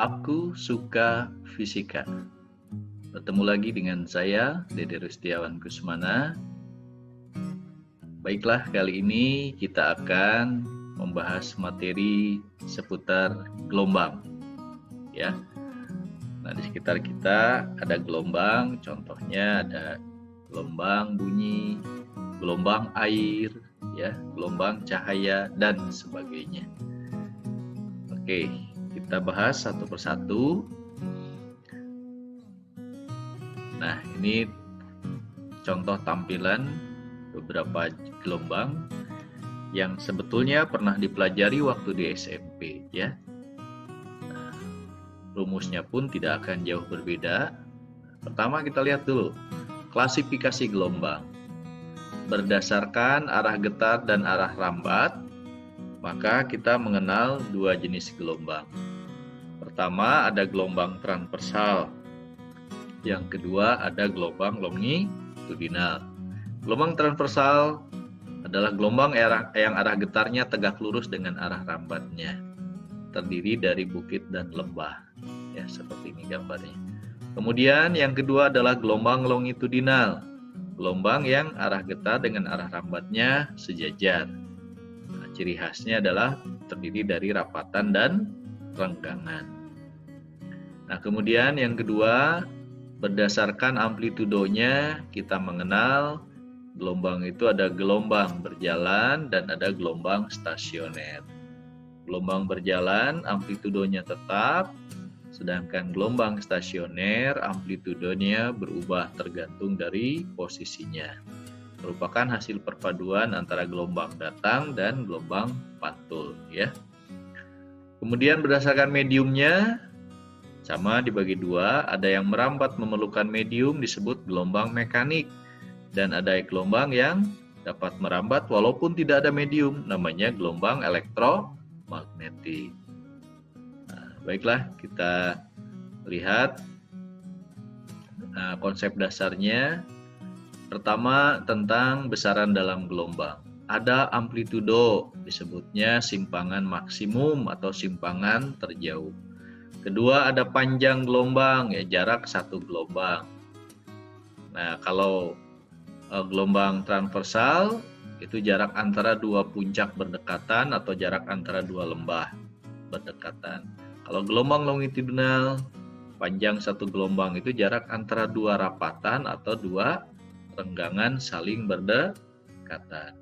Aku suka fisika. Bertemu lagi dengan saya, Dede Rustiawan Kusmana. Baiklah, kali ini kita akan membahas materi seputar gelombang. Ya. Nah, di sekitar kita ada gelombang, contohnya ada gelombang bunyi, gelombang air, ya, gelombang cahaya dan sebagainya. Oke, kita bahas satu persatu. Nah, ini contoh tampilan beberapa gelombang yang sebetulnya pernah dipelajari waktu di SMP, ya. Nah, rumusnya pun tidak akan jauh berbeda. Pertama kita lihat dulu klasifikasi gelombang. Berdasarkan arah getar dan arah rambat, maka kita mengenal dua jenis gelombang. Pertama ada gelombang transversal, yang kedua ada gelombang longitudinal. Gelombang transversal adalah gelombang yang arah getarnya tegak lurus dengan arah rambatnya, terdiri dari bukit dan lembah, ya, seperti ini gambarnya. Kemudian yang kedua adalah gelombang longitudinal, gelombang yang arah getar dengan arah rambatnya sejajar. Nah, ciri khasnya adalah terdiri dari rapatan dan renggangan. Nah, kemudian yang kedua, berdasarkan amplitudonya kita mengenal gelombang itu ada gelombang berjalan dan ada gelombang stasioner. Gelombang berjalan amplitudonya tetap, sedangkan gelombang stasioner amplitudonya berubah tergantung dari posisinya. Merupakan hasil perpaduan antara gelombang datang dan gelombang pantul, ya. Kemudian berdasarkan mediumnya sama dibagi dua, ada yang merambat memerlukan medium disebut gelombang mekanik, dan ada gelombang yang dapat merambat walaupun tidak ada medium, namanya gelombang elektromagnetik. Nah, baiklah, kita lihat konsep dasarnya. Pertama, tentang besaran dalam gelombang. Ada amplitudo, disebutnya simpangan maksimum atau simpangan terjauh. Kedua, ada panjang gelombang, ya, jarak satu gelombang. Nah, kalau gelombang transversal itu jarak antara dua puncak berdekatan atau jarak antara dua lembah berdekatan. Kalau gelombang longitudinal, panjang satu gelombang itu jarak antara dua rapatan atau dua renggangan saling berdekatan.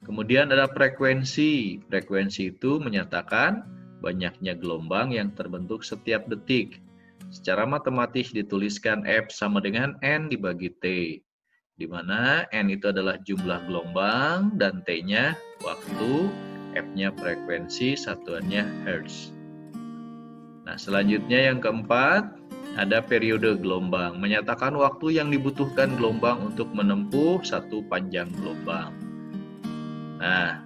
Kemudian ada frekuensi. Frekuensi itu menyatakan banyaknya gelombang yang terbentuk setiap detik. Secara matematis dituliskan F sama dengan N dibagi T, di mana N itu adalah jumlah gelombang dan T-nya waktu, F-nya frekuensi, satuannya Hertz. Nah, selanjutnya yang keempat, ada periode gelombang, menyatakan waktu yang dibutuhkan gelombang untuk menempuh satu panjang gelombang. Nah,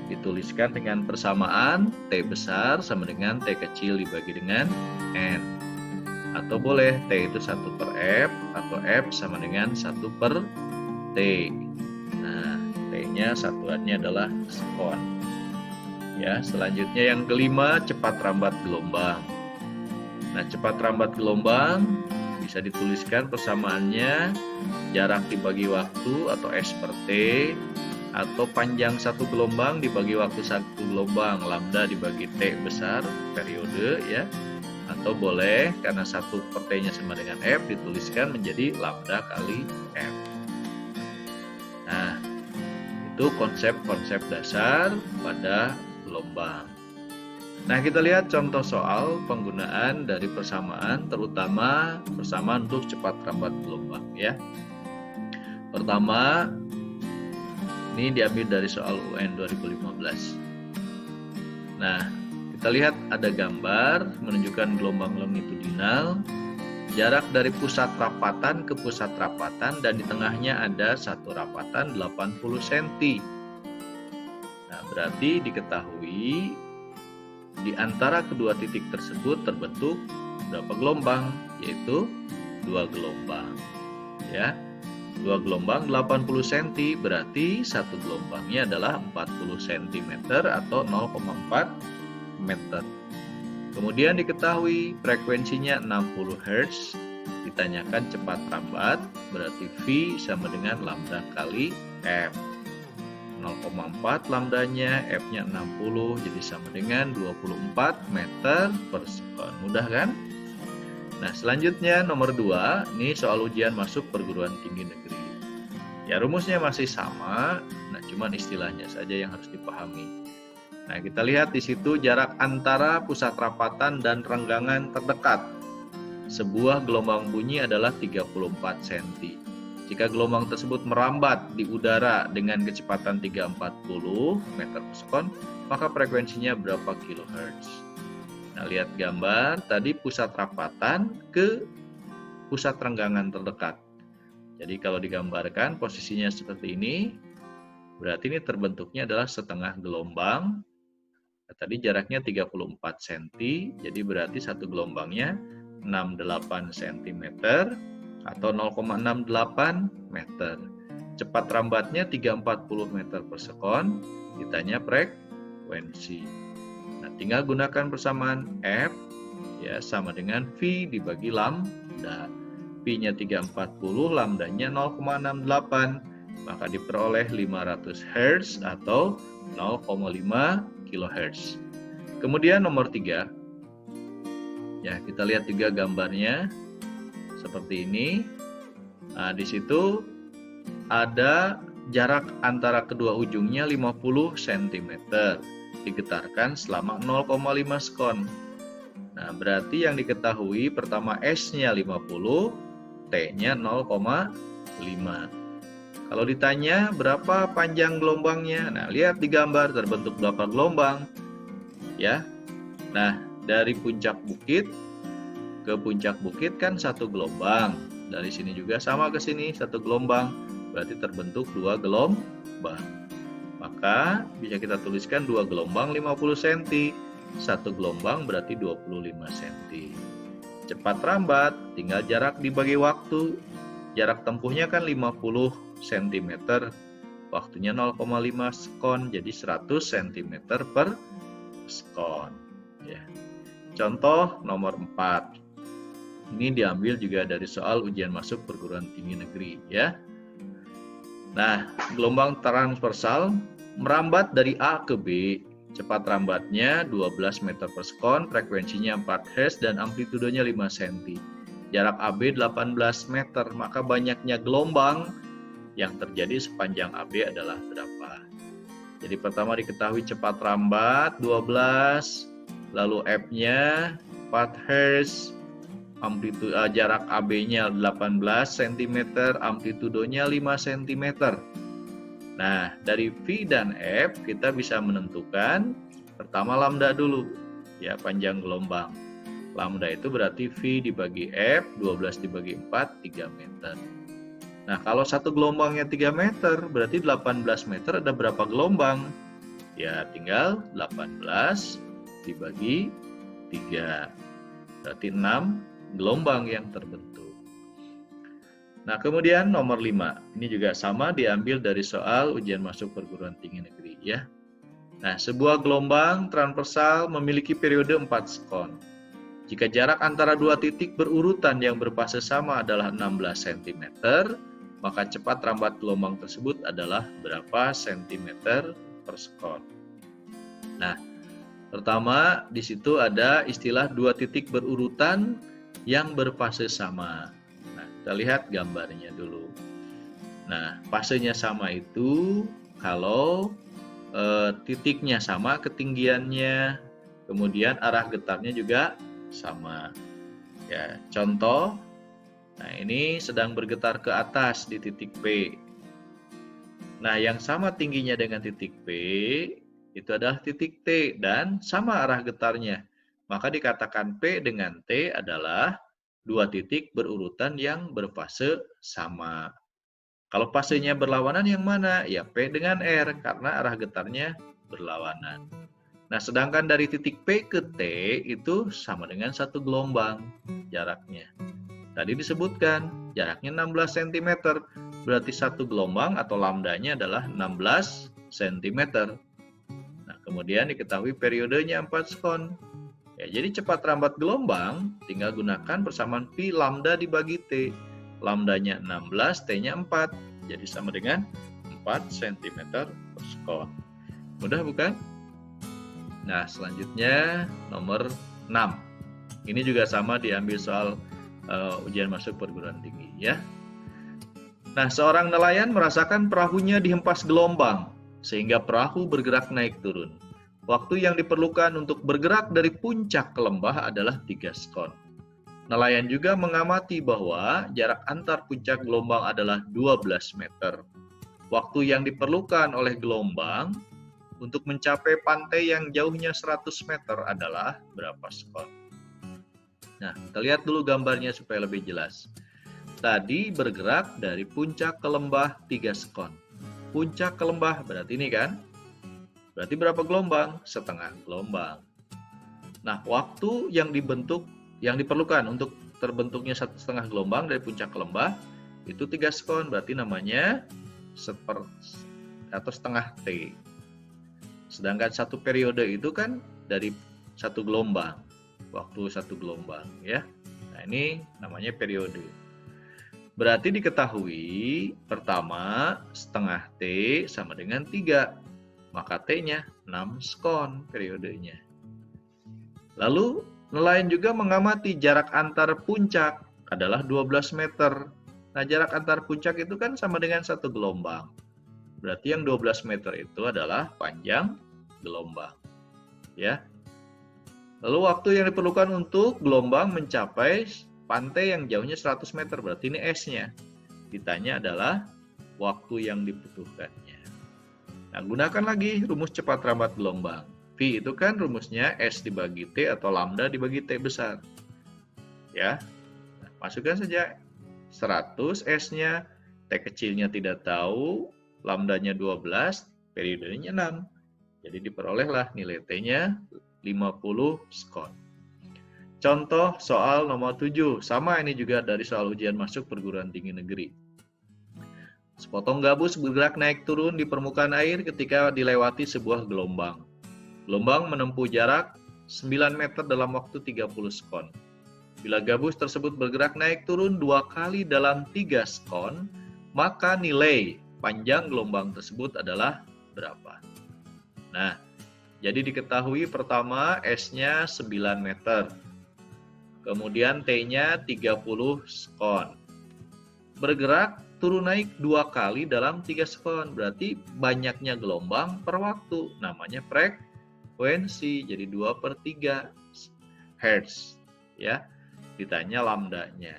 dituliskan dengan persamaan T besar sama dengan T kecil dibagi dengan N. Atau boleh T itu 1/F atau F sama dengan 1/T. Nah, T-nya satuannya adalah sekon. Ya, selanjutnya yang kelima, cepat rambat gelombang. Nah, cepat rambat gelombang bisa dituliskan persamaannya jarak dibagi waktu atau S/T, atau panjang satu gelombang dibagi waktu satu gelombang, lambda dibagi T besar periode, ya. Atau boleh karena 1/T-nya sama dengan F dituliskan menjadi lambda kali F. Nah, itu konsep-konsep dasar pada gelombang. Nah, kita lihat contoh soal penggunaan dari persamaan, terutama persamaan untuk cepat rambat gelombang, ya. Pertama, ini diambil dari soal UN 2015. Nah, kita lihat ada gambar menunjukkan gelombang longitudinal, jarak dari pusat rapatan ke pusat rapatan, dan di tengahnya ada satu rapatan 80 cm. Nah, berarti diketahui di antara kedua titik tersebut terbentuk berapa gelombang, yaitu 2 gelombang, ya. 2 gelombang 80 cm, berarti satu gelombangnya adalah 40 cm atau 0,4 meter. Kemudian diketahui frekuensinya 60 Hz, ditanyakan cepat rambat, berarti V sama dengan lambda kali F. 0,4 lambdanya, F-nya 60, jadi sama dengan 24 meter per sekon. Mudah kan? Nah, selanjutnya nomor 2, ini soal ujian masuk perguruan tinggi negeri. Ya, rumusnya masih sama, nah cuman istilahnya saja yang harus dipahami. Nah, kita lihat di situ jarak antara pusat rapatan dan renggangan terdekat. Sebuah gelombang bunyi adalah 34 cm. Jika gelombang tersebut merambat di udara dengan kecepatan 340 meter per sekon, maka frekuensinya berapa kilohertz? Nah, lihat gambar, tadi pusat rapatan ke pusat renggangan terdekat. Jadi kalau digambarkan posisinya seperti ini, berarti ini terbentuknya adalah setengah gelombang. Nah, tadi jaraknya 34 cm, jadi berarti satu gelombangnya 68 cm atau 0,68 meter. Cepat rambatnya 340 meter per sekon, ditanya frekuensi. Nah, tinggal gunakan persamaan F ya sama dengan V dibagi lambda. V-nya 340, lambdanya 0,68, maka diperoleh 500 Hz atau 0,5 kHz. Kemudian nomor 3. Ya, kita lihat juga gambarnya. Seperti ini. Nah, di situ ada jarak antara kedua ujungnya 50 cm. Digetarkan selama 0,5 sekon. Nah, berarti yang diketahui pertama S-nya 50, T-nya 0,5. Kalau ditanya berapa panjang gelombangnya? Nah, lihat di gambar terbentuk berapa gelombang. Ya. Nah, dari puncak bukit ke puncak bukit kan satu gelombang. Dari sini juga sama ke sini satu gelombang. Berarti terbentuk 2 gelombang. Maka bisa kita tuliskan 2 gelombang 50 cm. Satu gelombang berarti 25 cm. Cepat rambat, tinggal jarak dibagi waktu. Jarak tempuhnya kan 50 cm. Waktunya 0,5 sekon, jadi 100 cm per sekon. Ya. Contoh nomor 4. Ini diambil juga dari soal ujian masuk perguruan tinggi negeri ya. Nah, gelombang transversal merambat dari A ke B. Cepat rambatnya 12 meter per sekon, frekuensinya 4 Hz dan amplitudenya 5 cm. Jarak AB 18 meter, maka banyaknya gelombang yang terjadi sepanjang AB adalah berapa? Jadi pertama diketahui cepat rambat 12, lalu F-nya 4 Hz, jarak AB-nya 18 cm, amplitudonya 5 cm. Nah, dari V dan F kita bisa menentukan pertama lambda dulu, ya panjang gelombang. Lambda itu berarti V dibagi F, 12 dibagi 4, 3 meter. Nah, kalau satu gelombangnya 3 meter, berarti 18 meter ada berapa gelombang? Ya, tinggal 18 dibagi 3. Berarti 6 gelombang yang terbentuk. Nah, kemudian nomor 5. Ini juga sama diambil dari soal ujian masuk perguruan tinggi negeri ya. Nah, sebuah gelombang transversal memiliki periode 4 sekon. Jika jarak antara dua titik berurutan yang berfase sama adalah 16 cm, maka cepat rambat gelombang tersebut adalah berapa cm per sekon. Nah, pertama di situ ada istilah dua titik berurutan yang berfase sama. Nah, kita lihat gambarnya dulu. Nah, fasenya sama itu kalau titiknya sama ketinggiannya, kemudian arah getarnya juga sama. Ya, contoh. Nah, ini sedang bergetar ke atas di titik P. Nah, yang sama tingginya dengan titik P itu adalah titik T dan sama arah getarnya. Maka dikatakan P dengan T adalah dua titik berurutan yang berfase sama. Kalau fasenya berlawanan yang mana? Ya P dengan R karena arah getarnya berlawanan. Nah, sedangkan dari titik P ke T itu sama dengan satu gelombang jaraknya. Tadi disebutkan jaraknya 16 cm, berarti satu gelombang atau lambdanya adalah 16 cm. Nah, kemudian diketahui periodenya 4 sekon. Ya, jadi cepat lambat gelombang tinggal gunakan persamaan Pi lambda dibagi T. Lambdanya 16, T-nya 4. Jadi sama dengan 4 cm per sekon. Mudah bukan? Nah, selanjutnya nomor 6. Ini juga sama diambil soal ujian masuk perguruan tinggi ya. Nah, seorang nelayan merasakan perahunya dihempas gelombang sehingga perahu bergerak naik turun. Waktu yang diperlukan untuk bergerak dari puncak ke lembah adalah 3 sekon. Nelayan juga mengamati bahwa jarak antar puncak gelombang adalah 12 meter. Waktu yang diperlukan oleh gelombang untuk mencapai pantai yang jauhnya 100 meter adalah berapa sekon? Nah, kita lihat dulu gambarnya supaya lebih jelas. Tadi bergerak dari puncak ke lembah 3 sekon. Puncak ke lembah berarti ini kan? Berarti berapa gelombang? Setengah gelombang. Nah, waktu yang diperlukan untuk terbentuknya setengah gelombang dari puncak ke lembah itu 3 sekon. Berarti namanya setengah T. Sedangkan satu periode itu kan dari satu gelombang. Waktu satu gelombang ya. Nah, ini namanya periode. Berarti diketahui pertama setengah T sama dengan 3. Maka T-nya 6 sekon periodenya. Lalu nelayan juga mengamati jarak antar puncak adalah 12 meter. Nah, jarak antar puncak itu kan sama dengan satu gelombang. Berarti yang 12 meter itu adalah panjang gelombang. Ya. Lalu waktu yang diperlukan untuk gelombang mencapai pantai yang jauhnya 100 meter. Berarti ini S-nya. Ditanya adalah waktu yang dibutuhkannya. Nah, gunakan lagi rumus cepat lambat gelombang. V itu kan rumusnya S dibagi T atau lambda dibagi T besar. Ya. Nah, masukkan saja 100 S-nya, T kecilnya tidak tahu, lambdanya 12, periodenya 6. Jadi diperolehlah nilai T-nya 50 sekon. Contoh soal nomor 7. Sama ini juga dari soal ujian masuk perguruan tinggi negeri. Sepotong gabus bergerak naik turun di permukaan air ketika dilewati sebuah gelombang. Gelombang menempuh jarak 9 meter dalam waktu 30 sekon. Bila gabus tersebut bergerak naik turun 2 kali dalam 3 sekon, maka nilai panjang gelombang tersebut adalah berapa? Nah, jadi diketahui pertama S-nya 9 meter. Kemudian T-nya 30 sekon. Bergerak turun naik 2 kali dalam 3 sekon. Berarti banyaknya gelombang per waktu. Namanya frekuensi. Jadi 2/3 Hertz. Ya, ditanya lambdanya.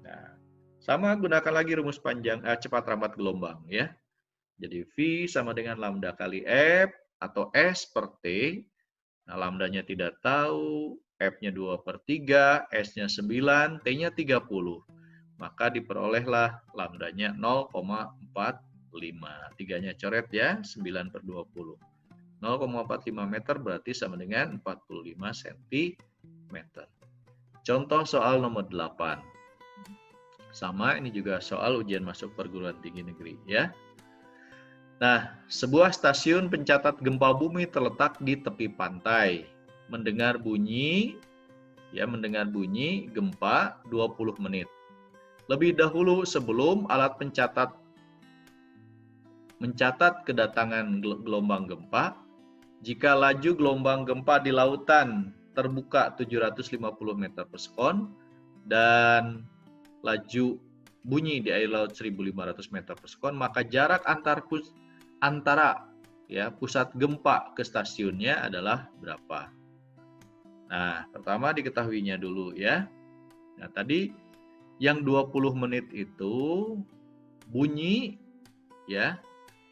Nah, sama gunakan lagi rumus cepat lambat gelombang. Ya. Jadi V sama dengan lambda kali F atau S per T. Nah, lambdanya tidak tahu. F-nya 2/3, S-nya 9, T-nya 30. Maka diperolehlah lambdanya 0,45. Tiganya coret ya, 9/20. 0,45 meter berarti sama dengan 45 cm. Contoh soal nomor 8. Sama, ini juga soal ujian masuk perguruan tinggi negeri ya. Nah, sebuah stasiun pencatat gempa bumi terletak di tepi pantai. Mendengar bunyi gempa 20 menit. Lebih dahulu sebelum alat mencatat kedatangan gelombang gempa, jika laju gelombang gempa di lautan terbuka 750 meter per sekon dan laju bunyi di air laut 1500 meter per sekon, maka jarak antara pusat gempa ke stasiunnya adalah berapa? Nah, pertama diketahuinya dulu ya. Nah, tadi yang 20 menit itu bunyi ya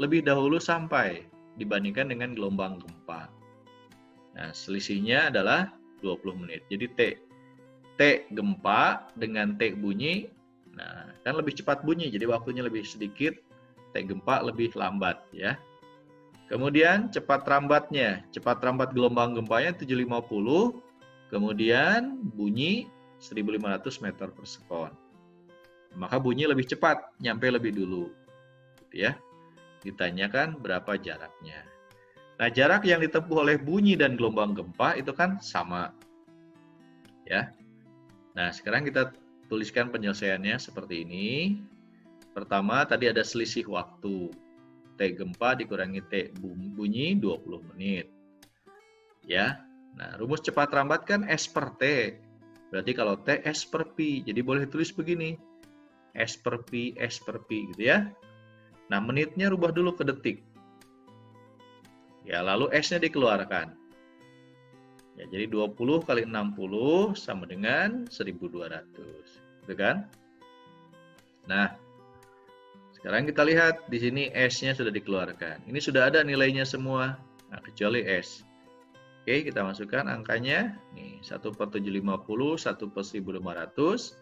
lebih dahulu sampai dibandingkan dengan gelombang gempa. Nah, selisihnya adalah 20 menit. Jadi T gempa dengan T bunyi, nah kan lebih cepat bunyi, jadi waktunya lebih sedikit. T gempa lebih lambat ya. Kemudian cepat rambat gelombang gempanya 750, kemudian bunyi 1500 meter per sekon. Maka bunyi lebih cepat, nyampe lebih dulu. Gitu ya. Ditanyakan berapa jaraknya. Nah, jarak yang ditempuh oleh bunyi dan gelombang gempa itu kan sama. Ya. Nah, sekarang kita tuliskan penyelesaiannya seperti ini. Pertama, tadi ada selisih waktu. T gempa dikurangi T bunyi 20 menit. Ya. Nah, rumus cepat lambat kan S per T. Berarti kalau T S per Pi. Jadi boleh tulis begini. S per Pi, S per Pi gitu ya. Nah, menitnya rubah dulu ke detik. Ya, lalu S-nya dikeluarkan. Ya, jadi 20 kali 60 sama dengan 1200. Gitu kan? Nah, sekarang kita lihat di sini S-nya sudah dikeluarkan. Ini sudah ada nilainya semua. Nah, kecuali S. Oke, kita masukkan angkanya. Nih, 1/750, 1/1500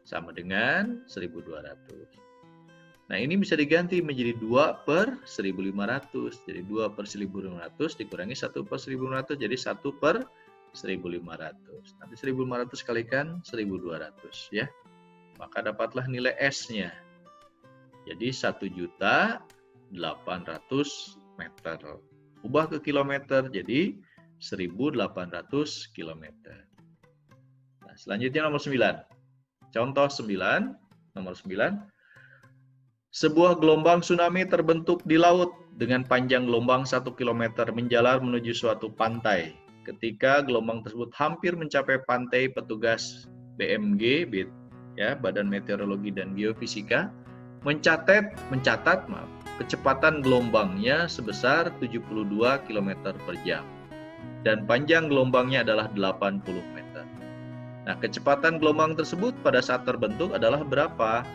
sama dengan 1200. Nah, ini bisa diganti menjadi 2/1500. Jadi 2/1500 dikurangi 1/1500 jadi 1/1500. Nanti 1500 kalikan 1200 ya. Maka dapatlah nilai S-nya. Jadi 1.800.000 meter. Ubah ke kilometer jadi 1.800 kilometer. Nah, selanjutnya nomor 9. Contoh 9, nomor 9. Sebuah gelombang tsunami terbentuk di laut dengan panjang gelombang 1 km menjalar menuju suatu pantai. Ketika gelombang tersebut hampir mencapai pantai, petugas BMG, ya, Badan Meteorologi dan Geofisika, mencatat kecepatan gelombangnya sebesar 72 km per jam. Dan panjang gelombangnya adalah 80 meter. Nah, kecepatan gelombang tersebut pada saat terbentuk adalah berapa?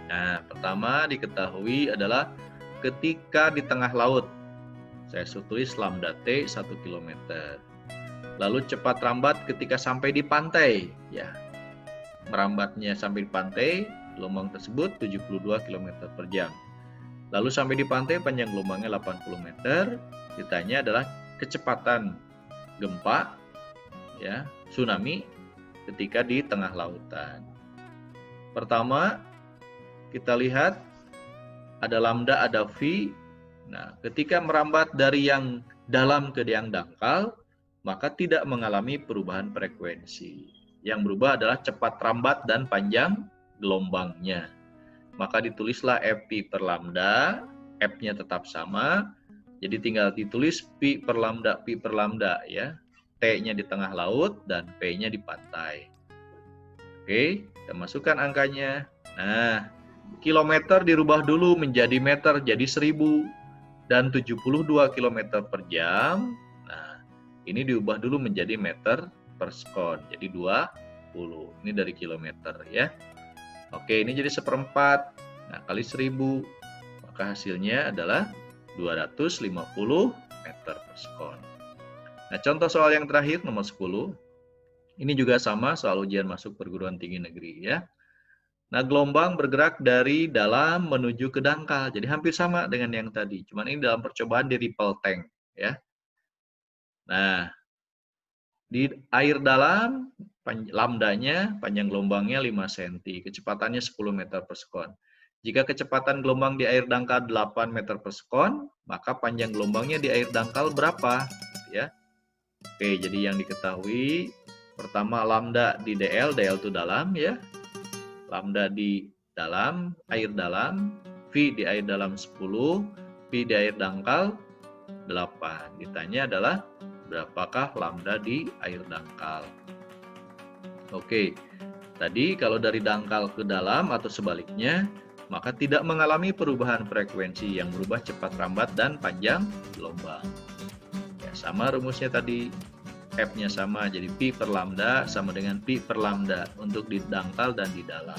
Nah, pertama diketahui adalah ketika di tengah laut. Saya tulis lambda T 1 km. Lalu cepat rambat ketika sampai di pantai. Ya, merambatnya sampai di pantai, gelombang tersebut 72 km per jam. Lalu sampai di pantai panjang gelombangnya 80 meter. Ditanya adalah kecepatan gempa, ya, tsunami ketika di tengah lautan. Pertama, kita lihat ada lambda, ada V. Nah, ketika merambat dari yang dalam ke yang dangkal, maka tidak mengalami perubahan frekuensi. Yang berubah adalah cepat rambat dan panjang gelombangnya. Maka ditulislah Fp per lambda, F-nya tetap sama. Jadi tinggal ditulis Pi per lambda ya. T-nya di tengah laut dan P-nya di pantai. Oke, kita masukkan angkanya. Nah, kilometer dirubah dulu menjadi meter, jadi 1000 dan 72 km per jam. Nah, ini diubah dulu menjadi meter per sekon, jadi 20. Ini dari kilometer ya. Oke, ini jadi 1/4. Nah, kali 1000, maka hasilnya adalah 250 meter per sekon. Nah, contoh soal yang terakhir nomor 10. Ini juga sama soal ujian masuk perguruan tinggi negeri ya. Nah, gelombang bergerak dari dalam menuju ke dangkal. Jadi hampir sama dengan yang tadi. Cuman ini dalam percobaan di ripple tank. Ya. Nah, di air dalam, lambdanya, panjang gelombangnya 5 cm. Kecepatannya 10 meter per sekon. Jika kecepatan gelombang di air dangkal 8 meter per sekon, maka panjang gelombangnya di air dangkal berapa? Ya. Oke, jadi yang diketahui, pertama lambda di DL itu dalam ya. Lambda di dalam, air dalam, V di air dalam 10, P di air dangkal 8. Ditanya adalah berapakah lambda di air dangkal. Oke, tadi kalau dari dangkal ke dalam atau sebaliknya, maka tidak mengalami perubahan frekuensi yang berubah cepat rambat dan panjang gelombang. Ya, sama rumusnya tadi. F-nya sama, jadi Pi per lambda sama dengan Pi per lambda untuk di dangkal dan di dalam.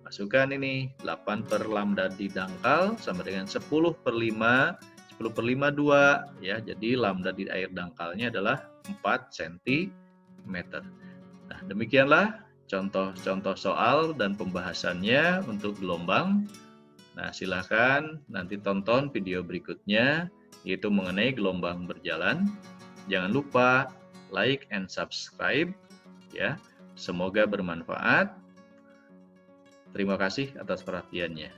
Masukkan ini, 8 per lambda di dangkal sama dengan 10 per 5, 10 per 5, 2. Ya, jadi lambda di air dangkalnya adalah 4 cm. Nah, demikianlah contoh-contoh soal dan pembahasannya untuk gelombang. Nah, silakan nanti tonton video berikutnya, yaitu mengenai gelombang berjalan. Jangan lupa like and subscribe ya. Semoga bermanfaat. Terima kasih atas perhatiannya.